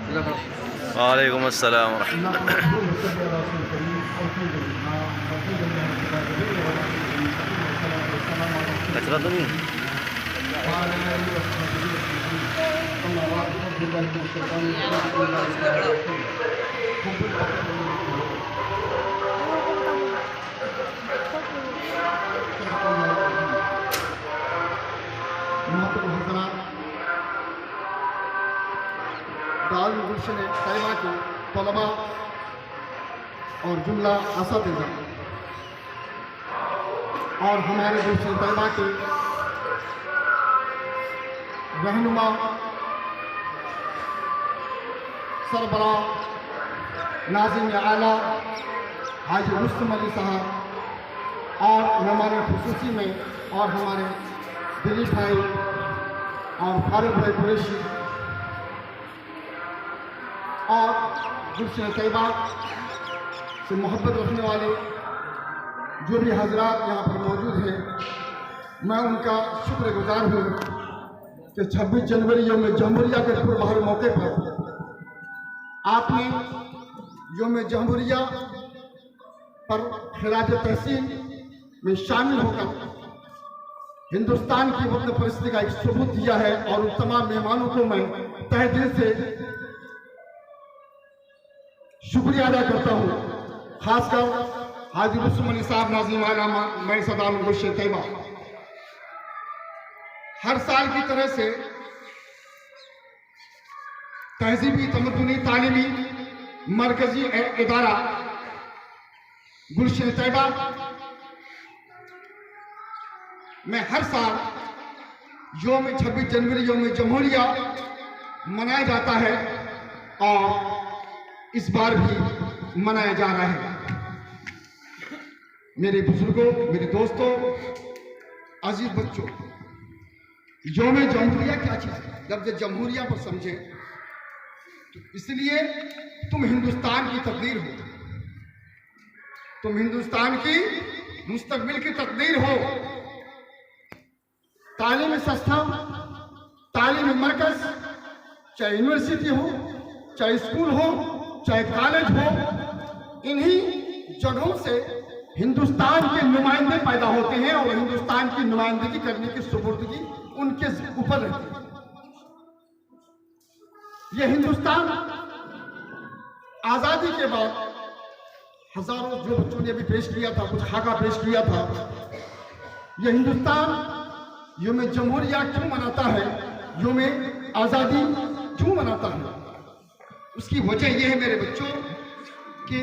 वालेकुम अस्सलाम। कचरा तो नहीं? दारुल गुलशन तैयबा के तलबा और जुमला असातिज़ा और हमारे गुलशन तैयबा के रहनुमा सरबरा नाज़िम आला हाजी रुस्तम अली साहब और हमारे खुसूसी में और हमारे दिलीप भाई और फारूक भाई कुरैशी और गुलशन तैयबा से मोहब्बत रखने वाले जो भी हजरात यहाँ पर मौजूद हैं, मैं उनका शुक्रगुजार हूँ कि 26 जनवरी यौम जमहूरिया के पुरबहार मौके पर आपने यौम जमहूरिया पर खिराज तहसीन में शामिल होकर हिंदुस्तान की वक्त परिस्थिति का एक सबूत दिया है। और उन तमाम मेहमानों को मैं तहे दिल से शुक्रिया अदा करता हूँ, खासकर हाजी रुस्तम अली साहब नाज़िम आला मैं सदाम गुलशन तैयबा। हर साल की तरह से तहजीबी तमद्दुनी तालीमी मरकजी इदारा गुलशन तैयबा में हर साल यौम 26 जनवरी यौम जमहूरिया मनाया जाता है और इस बार भी मनाया जा रहा है। मेरे बुजुर्गों, मेरे दोस्तों, अजीज बच्चों, यौम जमहूरिया क्या चीज़ है? जब जमहूरिया पर समझे तो इसलिए तुम हिंदुस्तान की तकदीर हो, तुम हिंदुस्तान की मुस्तकबिल की तकदीर हो। तालीमी संस्था, तालीमी मरकज, चाहे यूनिवर्सिटी हो, चाहे स्कूल हो, चाहे कॉलेज हो, इन्हीं जगहों से हिंदुस्तान के नुमाइंदे पैदा होते हैं और हिंदुस्तान की नुमाइंदगी करने की सुपुर्दगी उनके ऊपर रहती है। यह हिंदुस्तान आज़ादी के बाद हजारों जो बच्चों ने अभी पेश किया था, कुछ खाका पेश किया था, यह हिंदुस्तान यौम जमहूरिया क्यों मनाता है, यौम आज़ादी क्यों मनाता है? उसकी वजह यह है मेरे बच्चों कि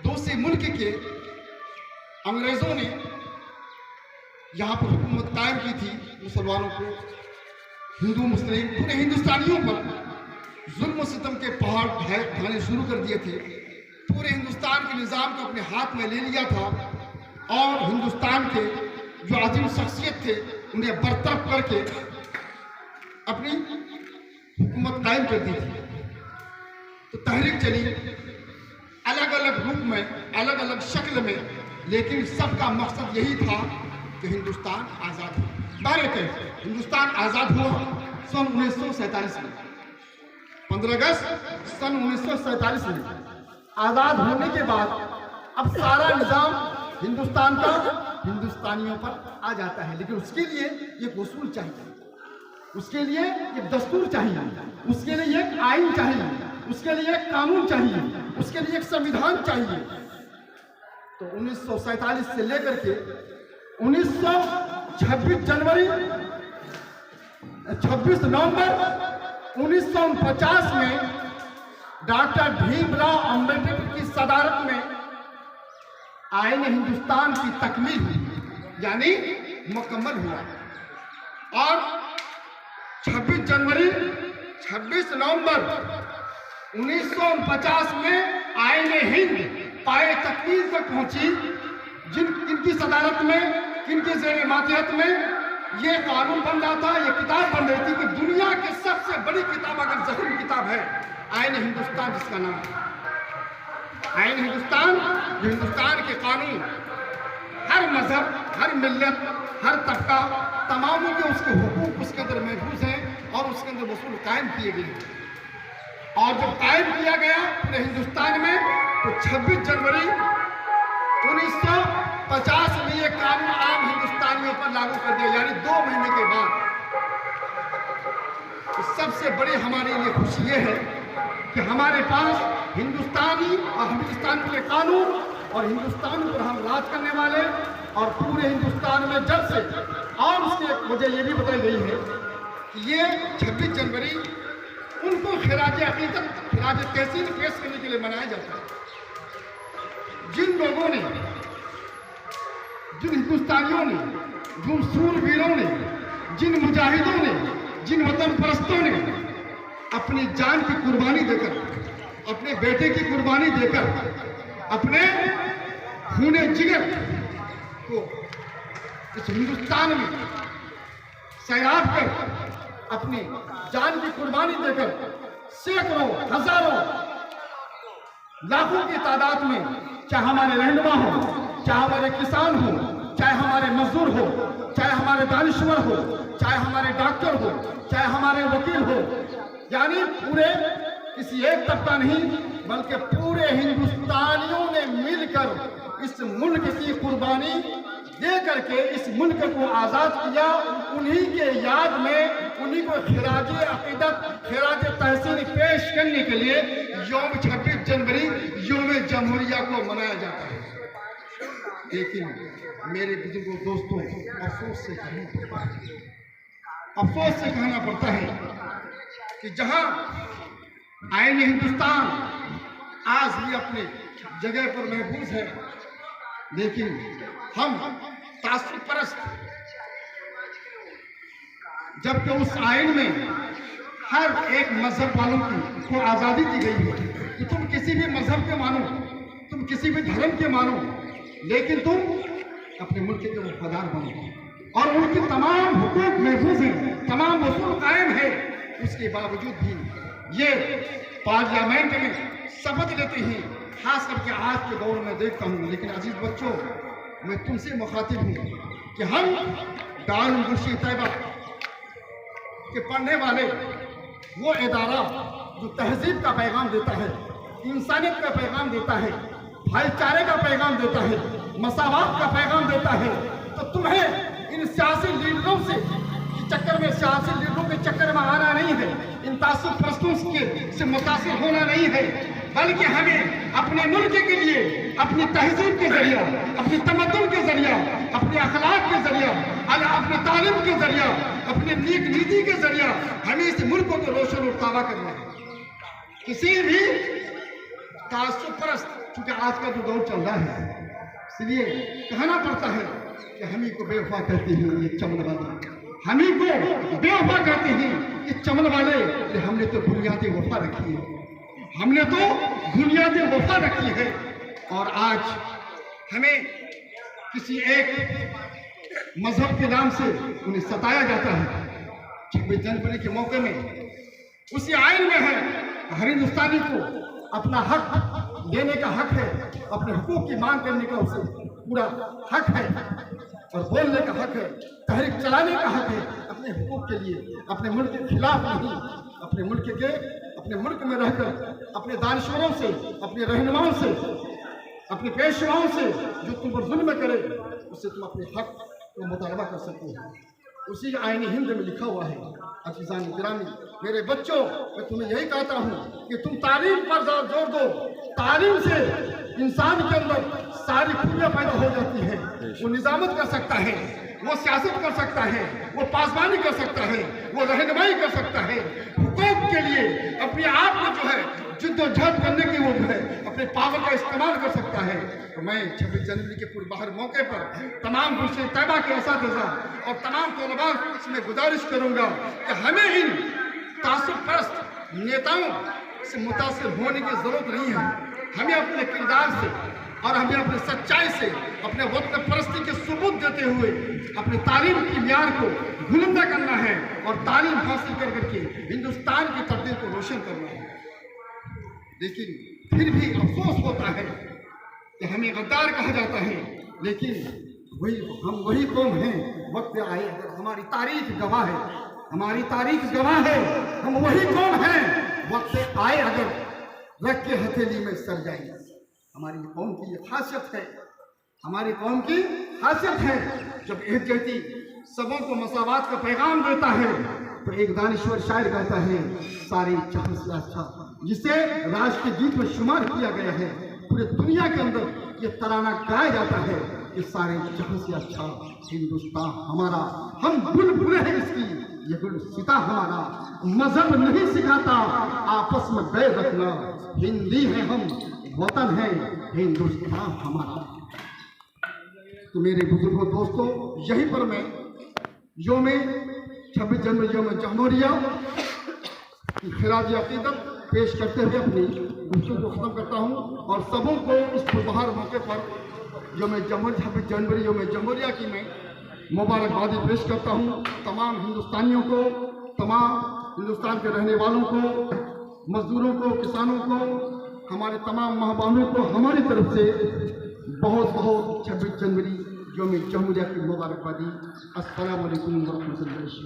दूसरे मुल्क के अंग्रेज़ों ने यहाँ पर हुकूमत कायम की थी, मुसलमानों को, हिंदू मुस्लिम पूरे हिंदुस्तानियों पर जुल्म सितम के पहाड़ ढाने शुरू कर दिए थे। पूरे हिंदुस्तान के निज़ाम को अपने हाथ में ले लिया था और हिंदुस्तान के जो अजीम शख्सियत थे उन्हें बरतरफ करके अपनी हुकूमत कायम कर दी थी। तो तहरीक चली अलग अलग रूप में, अलग अलग शक्ल में, लेकिन सबका मकसद यही था कि हिंदुस्तान आज़ाद हो। बारे कैसे हिंदुस्तान आज़ाद हुआ सन 1947 में, 15 अगस्त सन 1947 में आज़ाद होने के बाद अब सारा निज़ाम हिंदुस्तान का हिंदुस्तानियों पर आ जाता है। लेकिन उसके लिए एक उसूल चाहिए, उसके लिए एक दस्तूर चाहिए, उसके लिए एक आइन चाहिए, उसके लिए एक कानून चाहिए, उसके लिए एक संविधान चाहिए। तो 1947 से लेकर के 26 जनवरी 26 नवंबर 1949 में डॉक्टर भीमराव अंबेडकर की सदारत में आईन हिंदुस्तान की तकमील हुई, यानी मुकम्मल हुआ। और 26 जनवरी 26 नवंबर 1949 में आईन हिंद पाए तकमील तक पहुंची, किनकी सदारत में, किनके ज़ेर मातहत में ये कानून बन रहा था, ये किताब बन रही थी कि दुनिया की सबसे बड़ी किताब अगर ज़ख़ीर किताब है आईन हिंदुस्तान, जिसका नाम है आईन हिंदुस्तान, जो हिंदुस्तान के कानून हर मजहब, हर मिल्लत, हर तबका, तमामों के उसके हुकूक उसके अंदर महफूज हैं और उसके अंदर वसूल कायम किए गए हैं। और जब कायम किया गया पूरे हिंदुस्तान में तो 26 जनवरी 1950 में ये कानून आम हिंदुस्तानियों पर लागू कर दिया, यानी 2 महीने के बाद। तो सबसे बड़ी हमारे लिए खुशी ये है कि हमारे पास हिंदुस्तानी और हिंदुस्तान के कानून और हिंदुस्तान पर हम राज करने वाले और पूरे हिंदुस्तान में जब से, और उसकी एक वजह ये भी बताई गई है कि ये 26 जनवरी उनको खिराज अकीदत, खिराज तहसीन पेश करने के लिए मनाया जाता है। जिन लोगों ने, जिन हिंदुस्तानियों ने, जिन सूरवीरों ने, जिन मुजाहिदों ने, जिन वतन परस्तों ने अपनी जान की कुर्बानी देकर, अपने बेटे की कुर्बानी देकर, अपने खूने जिगर को इस हिंदुस्तान में सैराब कर, अपनी जान की कुर्बानी देकर सैकड़ों, हजारों, लाखों की तादाद में, चाहे हमारे रहनुमा हो, चाहे हमारे किसान हो, चाहे हमारे मजदूर हो, चाहे हमारे दानिश्वर हो, चाहे हमारे डॉक्टर हो, चाहे हमारे वकील हो, यानी पूरे किसी एक तबका नहीं बल्कि पूरे हिंदुस्तानियों ने मिलकर इस मुल्क की कुर्बानी दे करके इस मुल्क को आज़ाद किया। उन्हीं के याद में, उन्हीं को खिराज अकीदत, खिराज तहसीन पेश करने के लिए यौम 26 जनवरी यौम जमहूरिया को मनाया जाता है। लेकिन मेरे बुजुर्गों, दोस्तों, अफसोस से कहना पड़ता है कि जहां आईने हिंदुस्तान आज भी अपने जगह पर महफूज है, लेकिन हम तासुब परस्त, जबकि उस आइन में हर एक मजहब वालों को आज़ादी दी गई है कि तुम किसी भी मजहब के मानो, तुम किसी भी धर्म के मानो, लेकिन तुम अपने मुल्क के वफादार बनो और उनकी तमाम हुकूक महफूज हैं, तमाम उसूल कायम है। उसके बावजूद भी ये पार्लियामेंट में शपथ लेते हैं, खास करके आज के दौर में देखता हूँ। लेकिन अजीज बच्चों, मैं तुमसे मुखातिब हूँ कि हम दारुल मुर्शी तैयबा के पढ़ने वाले वो इदारा जो तहजीब का पैगाम देता है, इंसानियत का पैगाम देता है, भाईचारे का पैगाम देता है, मसावात का पैगाम देता है, तो तुम्हें इन सियासी लीडरों से चक्कर में, सियासी लीडरों के चक्कर में आना नहीं है, इन तासुब परस्तों से मुतासिर होना नहीं है, बल्कि हमें अपने मुल्क के लिए अपनी तहजीब के जरिया, अपनी तमद्दुन के जरिया, अपने अखलाक के जरिया, अपने तालीम के जरिया, अपने नीक नीति के जरिया हमें इस मुल्क को रोशन और ताबा करना है। किसी भी तासुब परस्त, क्योंकि आज का जो दौर चल रहा है, इसलिए कहना पड़ता है कि हम ही को बेवफा कहते हैं ये चमन वाले, हम ही को बेवफा कहते हैं ये चमन वाले। हमने तो बुनियादी वफा रखी है, हमने तो बुनियादी वफा रखी है, और आज हमें किसी एक मजहब के नाम से उन्हें सताया जाता है। 26 जनवरी के मौके में उसी आइन में है हर हिंदुस्तानी को अपना हक देने का हक है, अपने हुकूक की मांग करने का उसे पूरा हक है, और बोलने का हक है, तहरीक चलाने का हक है अपने हुकूक के लिए, अपने मुल्क के खिलाफ नहीं, अपने मुल्क में रहकर अपने दानिश्वरों से, अपने रहनुमाओं से, अपने पेशवाओं से जो तुम पर जुल्म करे, उससे तुम अपने हक का मुतालबा कर सकते हो। उसी आईन हिंद में लिखा हुआ है। अज़ीज़ान गिरामी, मेरे बच्चों, मैं तुम्हें यही कहता हूँ कि तुम तालीम पर जोर दो। तालीम से इंसान के अंदर सारी खूबियाँ पैदा हो जाती है। वो निजामत कर सकता है, वो सियासत कर सकता है, वो पासबानी कर सकता है, वो रहनुमाई कर सकता है, हुकूक के लिए अपने आप को जो है जिद्दोजहद करने की वो जो है अपने पावर का इस्तेमाल कर सकता है। तो मैं 26 जनवरी के पूरे बाहर मौके पर तमाम मुर्शीद तैयबा के असातिज़ा और तमाम तलबा से गुजारिश करूँगा कि हमें इन तासुब परस्त नेताओं से मुतासिर होने की ज़रूरत नहीं है। हमें अपने किरदार से और हमें अपने सच्चाई से, अपने वतन परस्ती के सबूत देते हुए अपने तालीम की मियार को बुलंदा करना है और तालीम हासिल कर करके हिंदुस्तान की तकदीर को रोशन करना है। लेकिन फिर भी अफसोस होता है कि हमें गद्दार कहा जाता है, लेकिन हम वही कौम हैं। वक्त आए, अगर हमारी तारीख गवाह है, हमारी तारीख गवाह है, हम वही कौम हैं वक्त आए अगर रख के हथेली में सर जाएंगे। हमारी कौम की ये खासियत है, हमारी कौम की खासियत है, जब एक जैती सबों को मसावात का पैगाम देता है तो एक दानिश्वर शायर कहता है, सारे जहां से अच्छा, जिसे राज के गीत में शुमार किया गया है। पूरे दुनिया के अंदर ये तराना गाया जाता है कि सारे जहां से अच्छा हिंदुस्तान हमारा, हम बुलबुल हैं इसकी, ये गुलसिता हमारा, मजहब नहीं सिखाता आपस में बैर रखना, हिंदी है हम, वतन है हिंदुस्तान हमारा। तो मेरे बुजुर्गों दोस्तों, यहीं पर मैं योम 26 जनवरी योम जमहूरिया की खिराज अकीदत पेश करते हुए अपनी गुफ्तगू को ख़त्म करता हूँ और सबों को इस खुशबहार मौके पर योम जमहूरिया 26 जनवरी योम जमहूरिया की मैं मुबारकबादी पेश करता हूँ। तमाम हिंदुस्तानियों को, तमाम हिंदुस्तान के रहने वालों को, मजदूरों को, किसानों को, हमारे तमाम माँ बहनों को हमारी तरफ से बहुत बहुत 26 जनवरी योम जमहूरिया की मुबारकबादी। अस्सलामु अलैकुम व रहमतुल्लाहि।